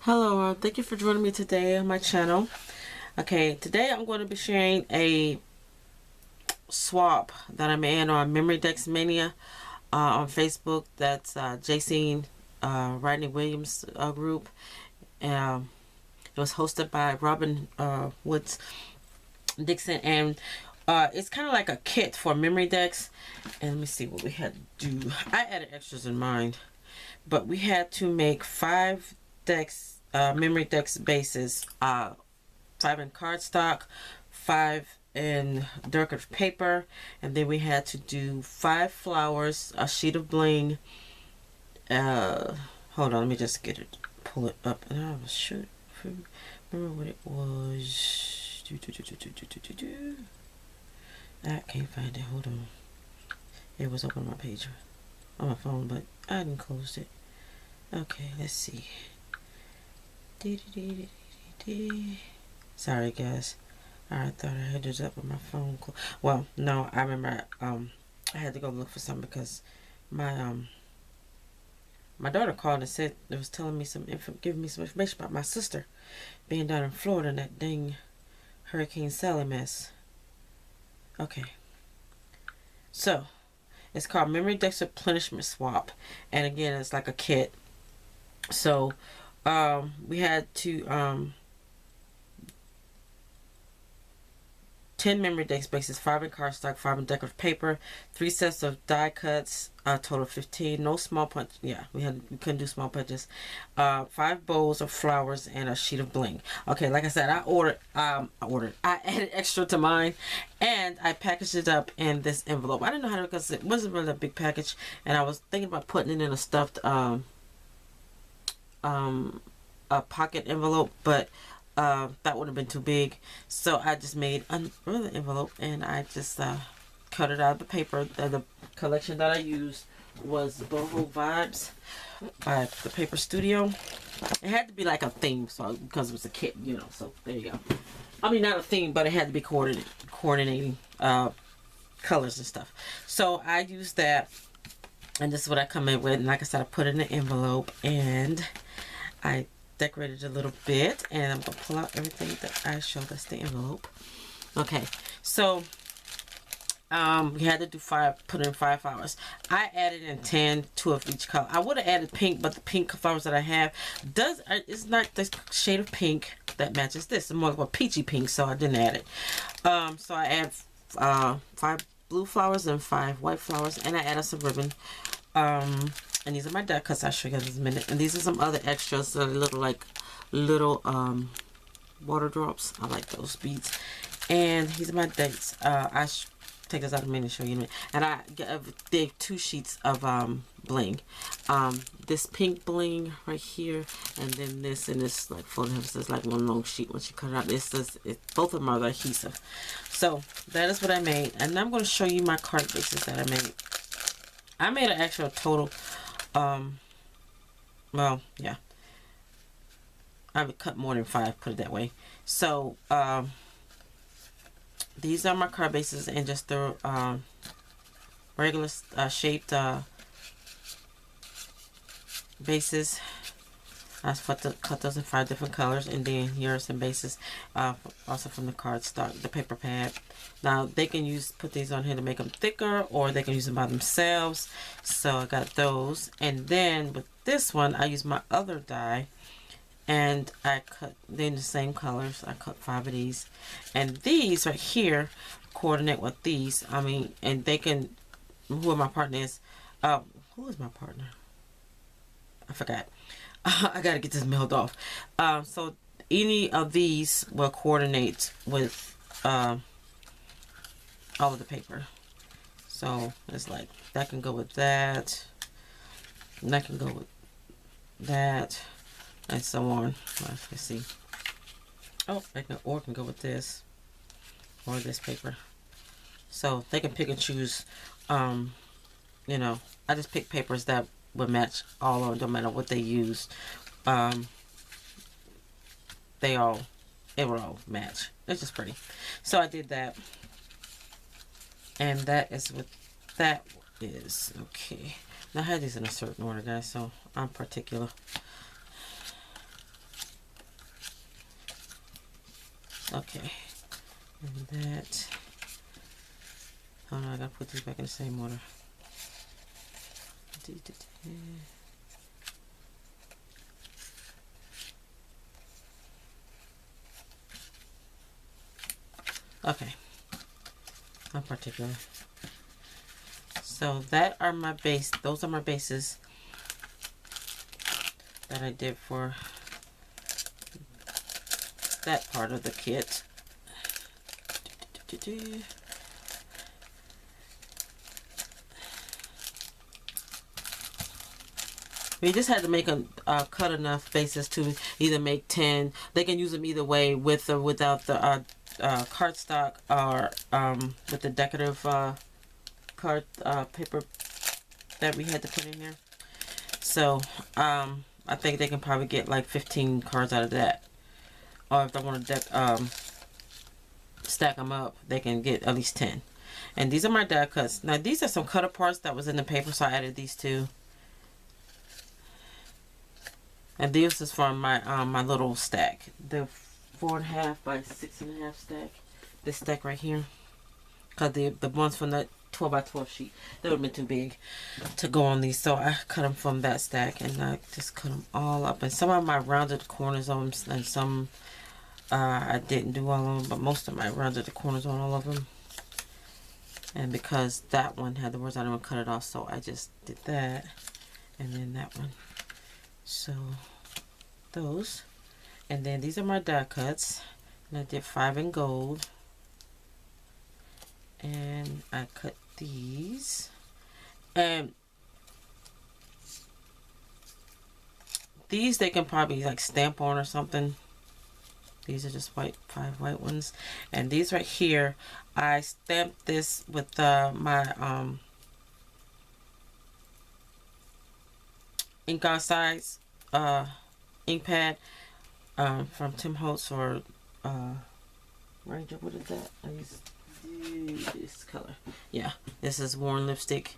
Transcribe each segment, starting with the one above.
Hello, thank you for joining me today on my channel. Okay, today I'm going to be sharing a swap that I made on memorydex Mania on Facebook. That's JC Rodney Williams group. Um, it was hosted by Robin Woods Dixon, and it's kind of like a kit for memorydex. And let me see what we had to do. I added extras in mind, but we had to make 5 decks. Memorydex bases, 5 in cardstock, 5 in decorative paper, and then we had to do 5 flowers, a sheet of bling. Hold on, let me just get it, pull it up, and I was shoot. Remember what it was? I can't find it. Hold on. It was up on my page on my phone, but I didn't close it. Okay, let's see. Sorry guys, I thought I had it up on my phone. Well, no, I remember I had to go look for something because my my daughter called and said it was telling me giving me some information about my sister being down in Florida and that dang Hurricane Sally mess. Okay, so it's called Dex Replenishment Swap, and again it's like a kit. So we had to 10 memorydex bases, 5 in cardstock, 5 in decorative paper, 3 sets of die cuts, a total of 15. No small punch. Yeah, we couldn't do small punches. 5 bowls of flowers and a sheet of bling. Okay, like I said, I added extra to mine, and I packaged it up in this envelope. I didn't know how to, because it wasn't really a big package, and I was thinking about putting it in a stuffed a pocket envelope, but that would have been too big, so I just made another envelope, and I just cut it out of the paper. The collection that I used was Boho Vibes by the Paper Studio. It had to be like a theme, so because it was a kit, you know. So there you go. I mean, not a theme, but it had to be coordinating colors and stuff. So I used that, and this is what I come in with. And like I said, I put it in an envelope, and I decorated a little bit, and I'm gonna pull out everything that I showed. That's the envelope. Okay, so we had to do put in 5 flowers. I added in 10, 2 of each color. I would have added pink, but the pink flowers that I have it's not the shade of pink that matches this. It's more of a peachy pink, so I didn't add it. So I add 5 blue flowers and 5 white flowers, and I added some ribbon. And these are my die cuts. I'll show you guys in a minute. And these are some other extras that are little water drops. I like those beads. And these are my dates. I take this out of a minute and show you in a minute. And I gave 2 sheets of bling. This pink bling right here, and then this, and this like folded. This is like one long sheet. Once you cut it out, both of them are adhesive. So that is what I made, and I'm going to show you my card bases that I made. I made an actual total. Well, yeah, I would cut more than 5, put it that way. So these are my card bases, and just the regular shaped bases. I cut those in 5 different colors, and then here are some bases also from the cardstock, the paper pad. Now they can put these on here to make them thicker, or they can use them by themselves. So I got those, and then with this one I used my other die, and I cut in the same colors. I cut 5 of these, and these right here coordinate with these. I mean, and they can. Who my partner is? Who is my partner? I forgot. I gotta get this mailed off. So any of these will coordinate with all of the paper. So it's like that can go with that, and that can go with that, and so on. Let's see. Oh, or can go with this or this paper. So they can pick and choose. You know, I just pick papers that would match all of them, no matter what they use. It would all match. It's just pretty. So I did that, and that is what that is. Okay, now I had these in a certain order, guys, so I'm particular. Okay. And that. Oh no, I gotta put these back in the same order. Okay. Not particular. So that are my base. Those are my bases that I did for that part of the kit. We just had to make a cut enough bases to either make 10. They can use them either way, with or without the cardstock, or with the decorative card paper that we had to put in here. So I think they can probably get like 15 cards out of that. Or if they want to stack them up, they can get at least 10. And these are my die cuts. Now these are some cut parts that was in the paper, so I added these two. And this is from my my little stack, the 4.5 by 6.5 stack. This stack right here, cause the ones from the 12 by 12 sheet, that would have been too big to go on these, so I cut them from that stack, and I just cut them all up. And some of them I rounded the corners on them, and some I didn't do all of them, but most of them I rounded the corners on all of them. And because that one had the words, I didn't cut it off, so I just did that, and then that one. So those, and then these are my die cuts, and I did 5 in gold, and I cut these, and these they can probably like stamp on or something. These are just 5 white ones, and these right here I stamped this with my ink on size ink pad from Tim Holtz or Ranger. What is that? I use this color. Yeah, this is Worn Lipstick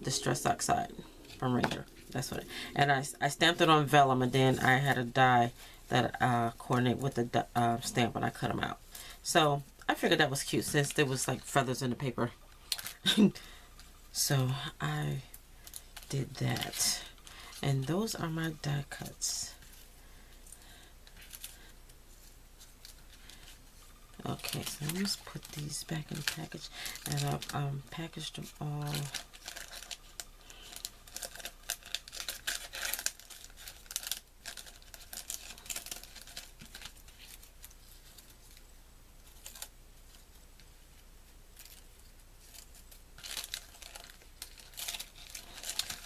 Distress Oxide from Ranger. That's what it. And I stamped it on vellum, and then I had a die that coordinate with the stamp, and I cut them out. So I figured that was cute since there was like feathers in the paper. So I did that. And those are my die cuts. Okay, so let me just put these back in the package, and I've packaged them all.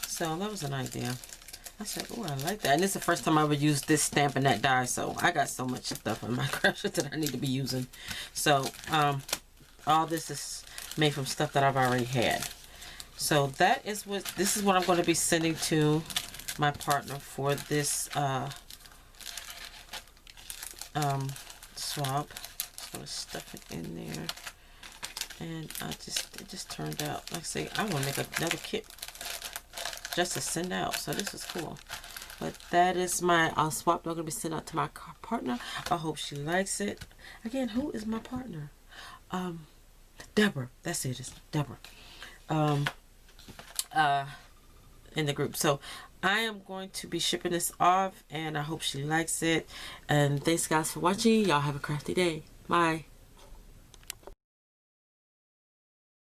So that was an idea. I said, oh, I like that. And this is the first time I would use this stamp and that die. So I got so much stuff in my craft that I need to be using. So all this is made from stuff that I've already had. So this is what I'm going to be sending to my partner for this swap. Just going to stuff it in there. And it just turned out, like I say, I want to make another kit just to send out. So this is cool. But that is my swap that I'm going to be sending out to my partner. I hope she likes it. Again, who is my partner? Deborah. That's it. It's Deborah. In the group. So I am going to be shipping this off, and I hope she likes it. And thanks guys for watching. Y'all have a crafty day. Bye.